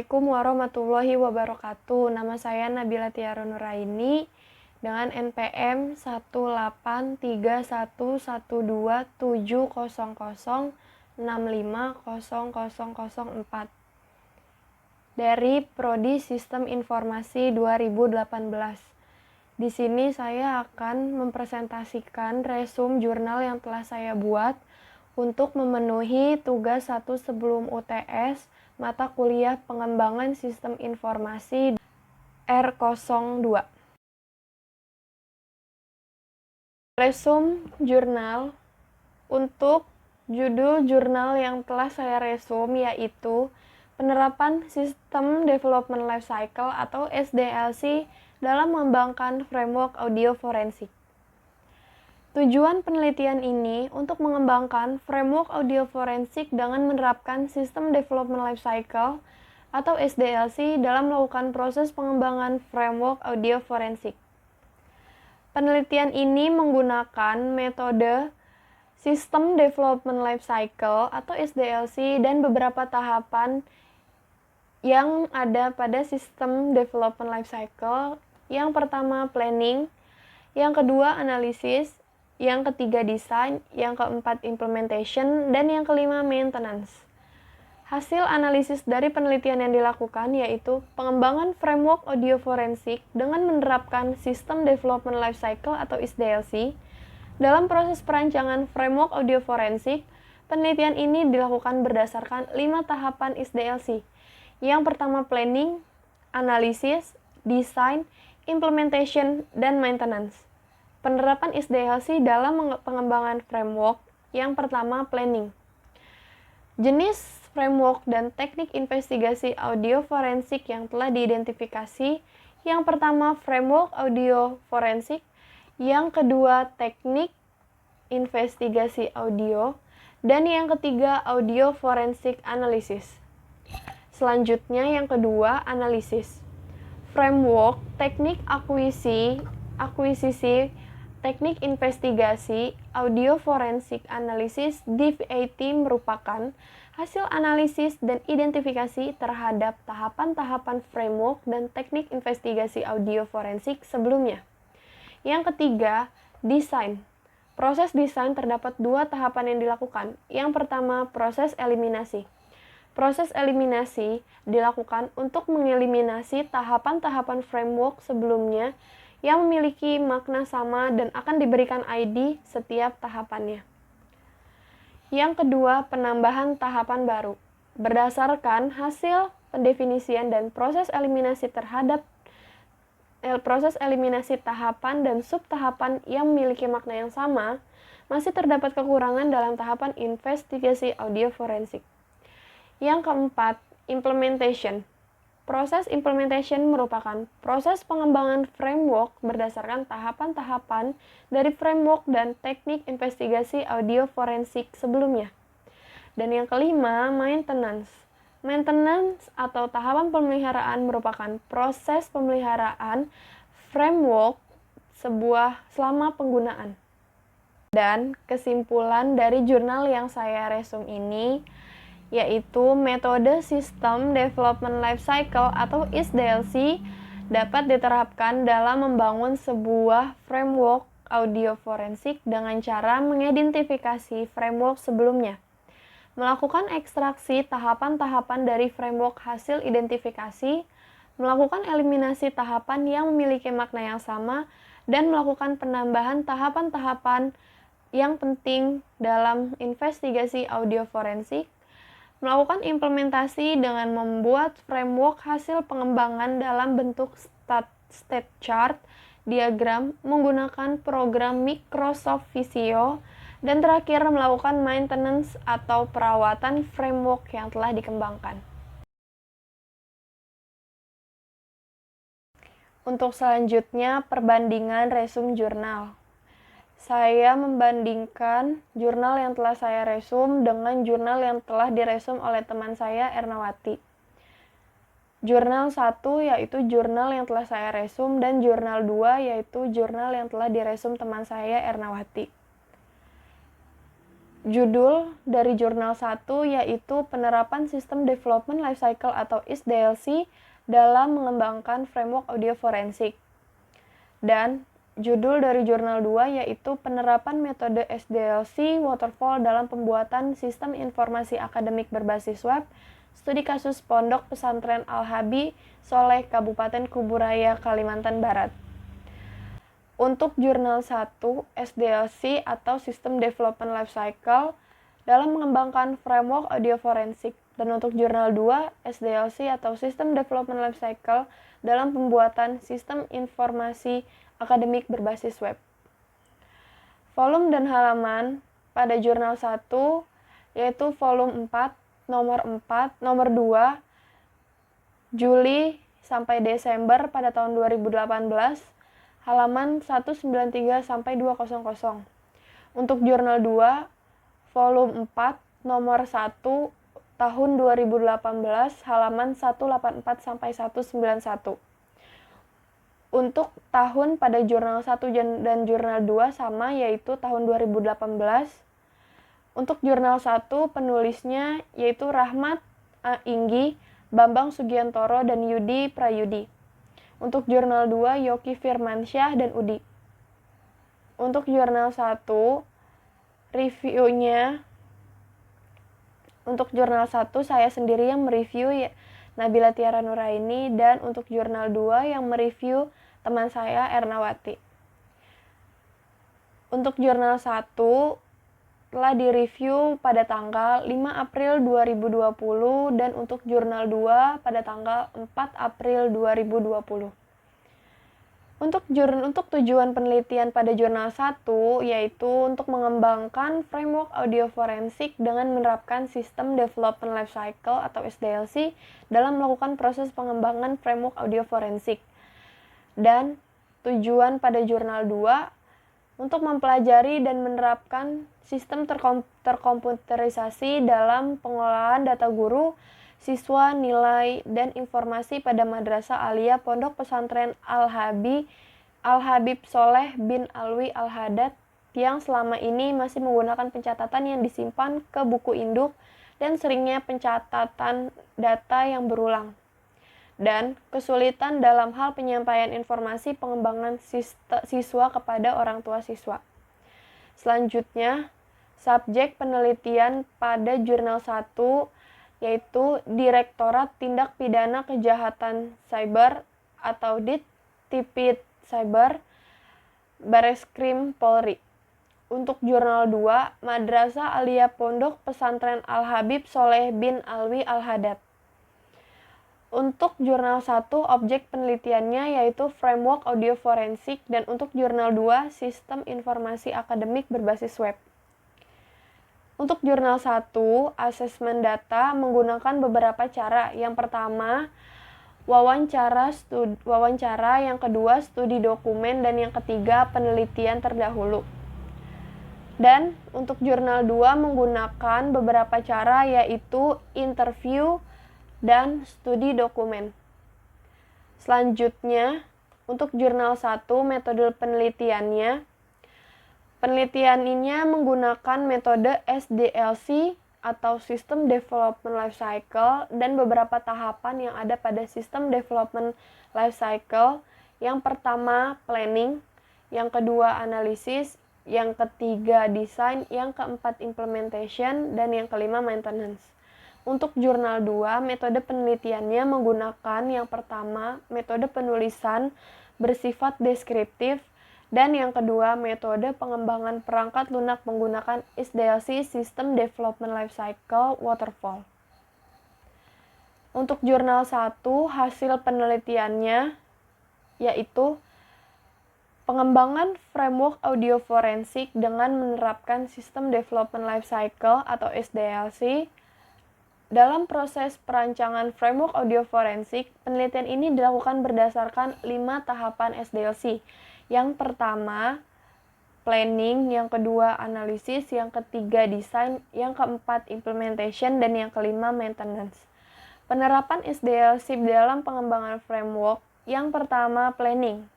Assalamualaikum warahmatullahi wabarakatuh. Nama saya Nabila Tiara Nuraini dengan NPM 183112700650004 dari Prodi Sistem Informasi 2018. Di sini saya akan mempresentasikan resume jurnal yang telah saya buat untuk memenuhi tugas 1 sebelum UTS mata kuliah Pengembangan Sistem Informasi R02. Resume jurnal. Untuk judul jurnal yang telah saya resume yaitu Penerapan Sistem Development Lifecycle atau SDLC dalam mengembangkan framework audio forensik. Tujuan penelitian ini untuk mengembangkan framework audio forensik dengan menerapkan System Development Lifecycle atau SDLC dalam melakukan proses pengembangan framework audio forensik. Penelitian ini menggunakan metode System Development Lifecycle atau SDLC dan beberapa tahapan yang ada pada System Development Lifecycle. Yang pertama planning, yang kedua analisis, yang ketiga desain, yang keempat implementation, dan yang kelima maintenance. Hasil analisis dari penelitian yang dilakukan yaitu pengembangan framework audio forensik dengan menerapkan System Development Lifecycle atau SDLC. Dalam proses perancangan framework audio forensik, penelitian ini dilakukan berdasarkan 5 tahapan SDLC. Yang pertama planning, analisis, desain, implementation, dan maintenance. Penerapan SDLC dalam pengembangan framework. Yang pertama planning. Jenis framework dan teknik investigasi audio forensik yang telah diidentifikasi. Yang pertama framework audio forensik, yang kedua teknik investigasi audio, dan yang ketiga audio forensik analysis. Selanjutnya yang kedua analisis. Framework, teknik akuisisi, teknik investigasi, audio forensik analisis DFAT merupakan hasil analisis dan identifikasi terhadap tahapan-tahapan framework dan teknik investigasi audio forensik sebelumnya. Yang ketiga, desain. Proses desain terdapat 2 tahapan yang dilakukan. Yang pertama, proses eliminasi. Proses eliminasi dilakukan untuk mengeliminasi tahapan-tahapan framework sebelumnya yang memiliki makna sama dan akan diberikan ID setiap tahapannya. Yang kedua, penambahan tahapan baru. Berdasarkan hasil pendefinisian dan proses eliminasi terhadap proses eliminasi tahapan dan subtahapan yang memiliki makna yang sama, masih terdapat kekurangan dalam tahapan investigasi audio forensik. Yang keempat, implementation. Proses implementation merupakan proses pengembangan framework berdasarkan tahapan-tahapan dari framework dan teknik investigasi audio forensik sebelumnya. Dan yang kelima, maintenance. Maintenance atau tahapan pemeliharaan merupakan proses pemeliharaan framework selama penggunaan. Dan kesimpulan dari jurnal yang saya resume ini yaitu metode System Development Lifecycle atau SDLC dapat diterapkan dalam membangun sebuah framework audio forensik dengan cara mengidentifikasi framework sebelumnya, melakukan ekstraksi tahapan-tahapan dari framework hasil identifikasi, melakukan eliminasi tahapan yang memiliki makna yang sama, dan melakukan penambahan tahapan-tahapan yang penting dalam investigasi audio forensik, melakukan implementasi dengan membuat framework hasil pengembangan dalam bentuk state chart, diagram, menggunakan program Microsoft Visio, dan terakhir melakukan maintenance atau perawatan framework yang telah dikembangkan. Untuk selanjutnya, perbandingan resume jurnal. Saya membandingkan jurnal yang telah saya resume dengan jurnal yang telah diresum oleh teman saya Ernawati. Jurnal 1 yaitu jurnal yang telah saya resume dan jurnal 2 yaitu jurnal yang telah diresum teman saya Ernawati. judul dari jurnal 1 yaitu Penerapan Sistem Development Lifecycle atau SDLC dalam mengembangkan framework audio forensik. Dan judul dari jurnal 2 yaitu Penerapan Metode SDLC Waterfall dalam Pembuatan Sistem Informasi Akademik Berbasis Web, Studi Kasus Pondok Pesantren Al-Habib Soleh Kabupaten Kuburaya, Kalimantan Barat. Untuk jurnal 1, SDLC atau System Development Lifecycle dalam mengembangkan framework audio forensik. Dan untuk jurnal 2, SDLC atau System Development Lifecycle dalam pembuatan sistem informasi akademik berbasis web. Volume dan halaman pada jurnal 1 yaitu volume 4, nomor 2, Juli sampai Desember pada tahun 2018, halaman 193 sampai 200. Untuk jurnal 2, volume 4, nomor 1, tahun 2018, halaman 184 sampai 191. Untuk tahun pada jurnal 1 dan jurnal 2 sama, yaitu tahun 2018. Untuk jurnal 1, penulisnya yaitu Rahmat Inggi, Bambang Sugiantoro, dan Yudi Prayudi. Untuk jurnal 2, Yoki Firmansyah dan Udi. Untuk jurnal 1, reviewnya, untuk jurnal 1 saya sendiri yang mereview ya, Nabila Tiara Nuraini, dan untuk jurnal 2 yang mereview teman saya Ernawati. Untuk jurnal 1 telah direview pada tanggal 5 April 2020 dan untuk jurnal 2 pada tanggal 4 April 2020. Untuk tujuan penelitian pada jurnal 1 yaitu untuk mengembangkan framework audio forensik dengan menerapkan sistem development lifecycle atau SDLC dalam melakukan proses pengembangan framework audio forensik. Dan tujuan pada jurnal 2 untuk mempelajari dan menerapkan sistem terkomputerisasi dalam pengolahan data guru, siswa, nilai, dan informasi pada Madrasah Aliyah Pondok Pesantren Al-Habib Soleh bin Alwi Al-Haddad yang selama ini masih menggunakan pencatatan yang disimpan ke buku induk dan seringnya pencatatan data yang berulang. Dan kesulitan dalam hal penyampaian informasi pengembangan siswa kepada orang tua siswa. Selanjutnya, subjek penelitian pada jurnal 1 yaitu Direktorat Tindak Pidana Kejahatan Cyber atau Ditpid Cyber Bareskrim Polri. Untuk jurnal 2, Madrasah Aliyah Pondok Pesantren Al-Habib Soleh bin Alwi Al-Haddad. Untuk jurnal 1, objek penelitiannya yaitu framework audio forensik, dan untuk jurnal 2, sistem informasi akademik berbasis web. Untuk jurnal 1, asesmen data menggunakan beberapa cara. Yang pertama, wawancara, yang kedua, studi dokumen, dan yang ketiga, penelitian terdahulu. Dan untuk jurnal 2 menggunakan beberapa cara yaitu interview dan studi dokumen. Selanjutnya, untuk jurnal 1, metode penelitiannya. Penelitian ini menggunakan metode SDLC atau System Development Lifecycle dan beberapa tahapan yang ada pada System Development Lifecycle. Yang pertama, planning, yang kedua, analisis, yang ketiga, design, yang keempat, implementation, dan yang kelima, maintenance. Untuk jurnal 2, metode penelitiannya menggunakan yang pertama, metode penulisan bersifat deskriptif, dan yang kedua, metode pengembangan perangkat lunak menggunakan SDLC System Development Lifecycle Waterfall. Untuk jurnal 1, hasil penelitiannya yaitu pengembangan framework audio forensik dengan menerapkan System Development Lifecycle atau SDLC. Dalam proses perancangan framework audio forensik, penelitian ini dilakukan berdasarkan 5 tahapan SDLC. Yang pertama, planning, yang kedua, analisis, yang ketiga, design, yang keempat, implementation, dan yang kelima, maintenance. Penerapan SDLC dalam pengembangan framework. Yang pertama, planning.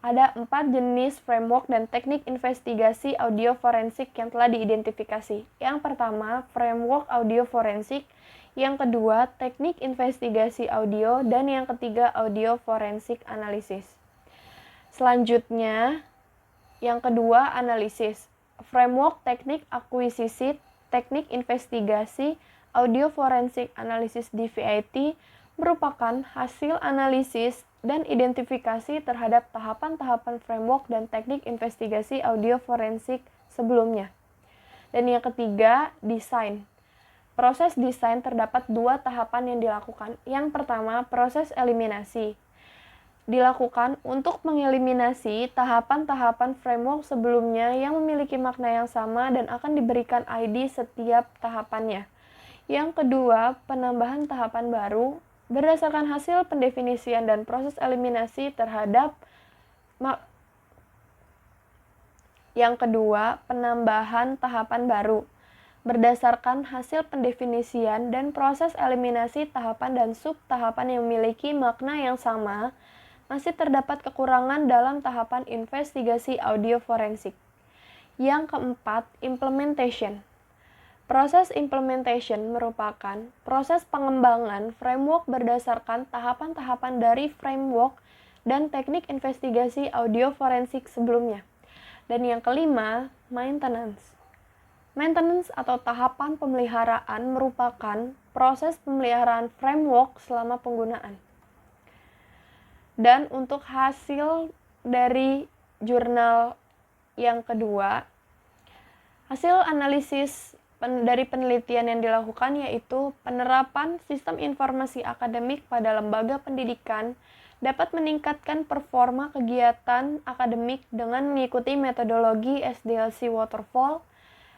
Ada 4 jenis framework dan teknik investigasi audio forensik yang telah diidentifikasi. Yang pertama, framework audio forensik. Yang kedua, teknik investigasi audio. Dan yang ketiga, audio forensik analisis. Selanjutnya, yang kedua, analisis. Framework teknik akuisisi, teknik investigasi, audio forensik analisis DVIT merupakan hasil analisis dan identifikasi terhadap tahapan-tahapan framework dan teknik investigasi audio forensik sebelumnya. Dan yang ketiga, desain. Proses desain terdapat 2 tahapan yang dilakukan. Yang pertama, proses eliminasi. Dilakukan untuk mengeliminasi tahapan-tahapan framework sebelumnya yang memiliki makna yang sama dan akan diberikan ID setiap tahapannya. Yang kedua, penambahan tahapan baru berdasarkan hasil pendefinisian dan proses eliminasi terhadap Yang kedua, penambahan tahapan baru berdasarkan hasil pendefinisian dan proses eliminasi tahapan dan sub-tahapan yang memiliki makna yang sama. Masih terdapat kekurangan dalam tahapan investigasi audio forensik. Yang keempat, implementation. Proses implementation merupakan proses pengembangan framework berdasarkan tahapan-tahapan dari framework dan teknik investigasi audio forensik sebelumnya. Dan yang kelima, maintenance. Maintenance atau tahapan pemeliharaan merupakan proses pemeliharaan framework selama penggunaan. Dan untuk hasil dari jurnal yang kedua, hasil analisis dari penelitian yang dilakukan yaitu penerapan sistem informasi akademik pada lembaga pendidikan dapat meningkatkan performa kegiatan akademik dengan mengikuti metodologi SDLC Waterfall,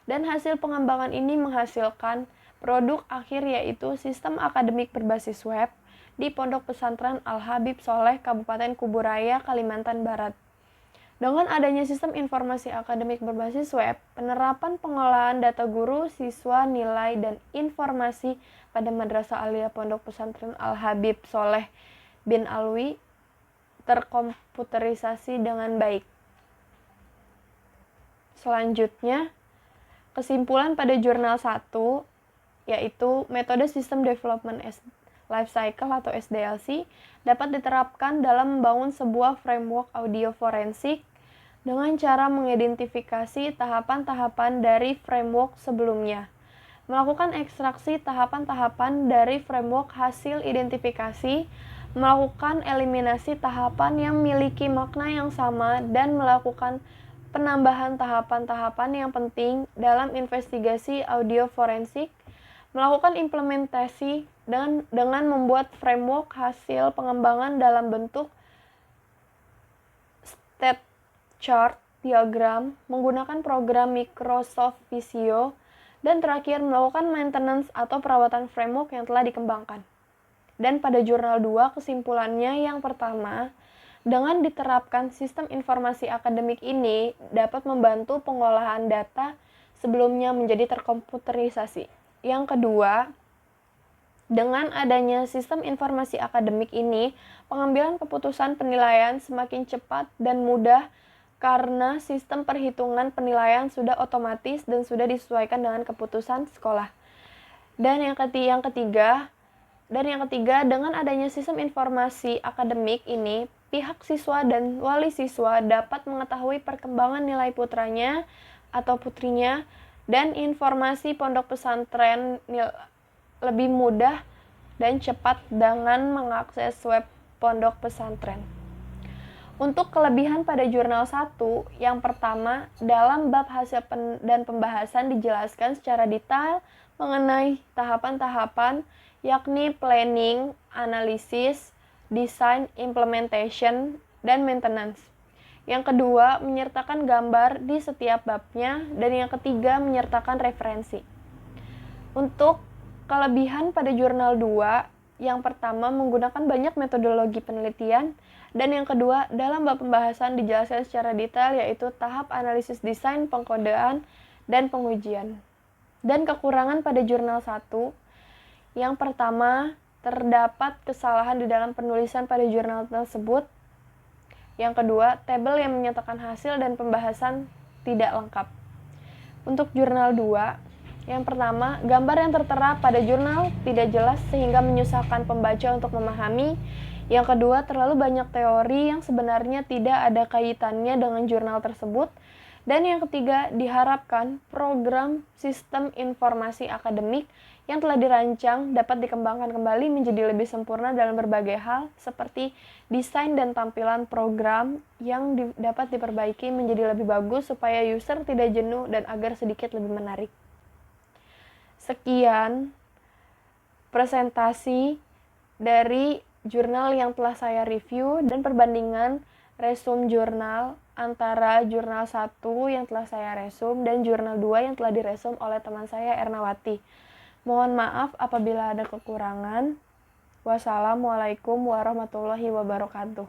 dan hasil pengembangan ini menghasilkan produk akhir yaitu sistem akademik berbasis web di Pondok Pesantren Al-Habib Soleh, Kabupaten Kuburaya, Kalimantan Barat. Dengan adanya sistem informasi akademik berbasis web, penerapan pengolahan data guru, siswa, nilai, dan informasi pada Madrasah Aliyah Pondok Pesantren Al-Habib Soleh bin Alwi terkomputerisasi dengan baik. Selanjutnya, kesimpulan pada jurnal 1 yaitu metode System Development Life Cycle atau SDLC dapat diterapkan dalam membangun sebuah framework audio forensik dengan cara mengidentifikasi tahapan-tahapan dari framework sebelumnya, melakukan ekstraksi tahapan-tahapan dari framework hasil identifikasi, melakukan eliminasi tahapan yang memiliki makna yang sama, dan melakukan penambahan tahapan-tahapan yang penting dalam investigasi audio forensik, melakukan implementasi dengan membuat framework hasil pengembangan dalam bentuk state chart diagram menggunakan program Microsoft Visio, dan terakhir melakukan maintenance atau perawatan framework yang telah dikembangkan. Dan pada jurnal 2 kesimpulannya yang pertama, dengan diterapkan sistem informasi akademik ini dapat membantu pengolahan data sebelumnya menjadi terkomputerisasi. Yang kedua, dengan adanya sistem informasi akademik ini, pengambilan keputusan penilaian semakin cepat dan mudah karena sistem perhitungan penilaian sudah otomatis dan sudah disesuaikan dengan keputusan sekolah. Dan yang ketiga, dengan adanya sistem informasi akademik ini, pihak siswa dan wali siswa dapat mengetahui perkembangan nilai putranya atau putrinya, dan informasi pondok pesantren lebih mudah dan cepat dengan mengakses web pondok pesantren. Untuk kelebihan pada jurnal 1, yang pertama, dalam bab hasil dan pembahasan dijelaskan secara detail mengenai tahapan-tahapan, yakni planning, analisis, design, implementation, dan maintenance. Yang kedua, menyertakan gambar di setiap babnya, dan yang ketiga, menyertakan referensi. Untuk kelebihan pada jurnal 2, yang pertama menggunakan banyak metodologi penelitian, dan yang kedua, dalam bab pembahasan dijelaskan secara detail yaitu tahap analisis desain, pengkodean, dan pengujian. Dan kekurangan pada jurnal 1, yang pertama, terdapat kesalahan di dalam penulisan pada jurnal tersebut. Yang kedua, tabel yang menyatakan hasil dan pembahasan tidak lengkap. Untuk jurnal 2, yang pertama, gambar yang tertera pada jurnal tidak jelas sehingga menyusahkan pembaca untuk memahami. Yang kedua, terlalu banyak teori yang sebenarnya tidak ada kaitannya dengan jurnal tersebut. Dan yang ketiga, diharapkan program sistem informasi akademik yang telah dirancang dapat dikembangkan kembali menjadi lebih sempurna dalam berbagai hal, seperti desain dan tampilan program yang dapat diperbaiki menjadi lebih bagus supaya user tidak jenuh dan agar sedikit lebih menarik. Sekian presentasi dari jurnal yang telah saya review dan perbandingan resume jurnal antara jurnal 1 yang telah saya resume dan jurnal 2 yang telah diresume oleh teman saya Ernawati. Mohon maaf apabila ada kekurangan. Wassalamualaikum warahmatullahi wabarakatuh.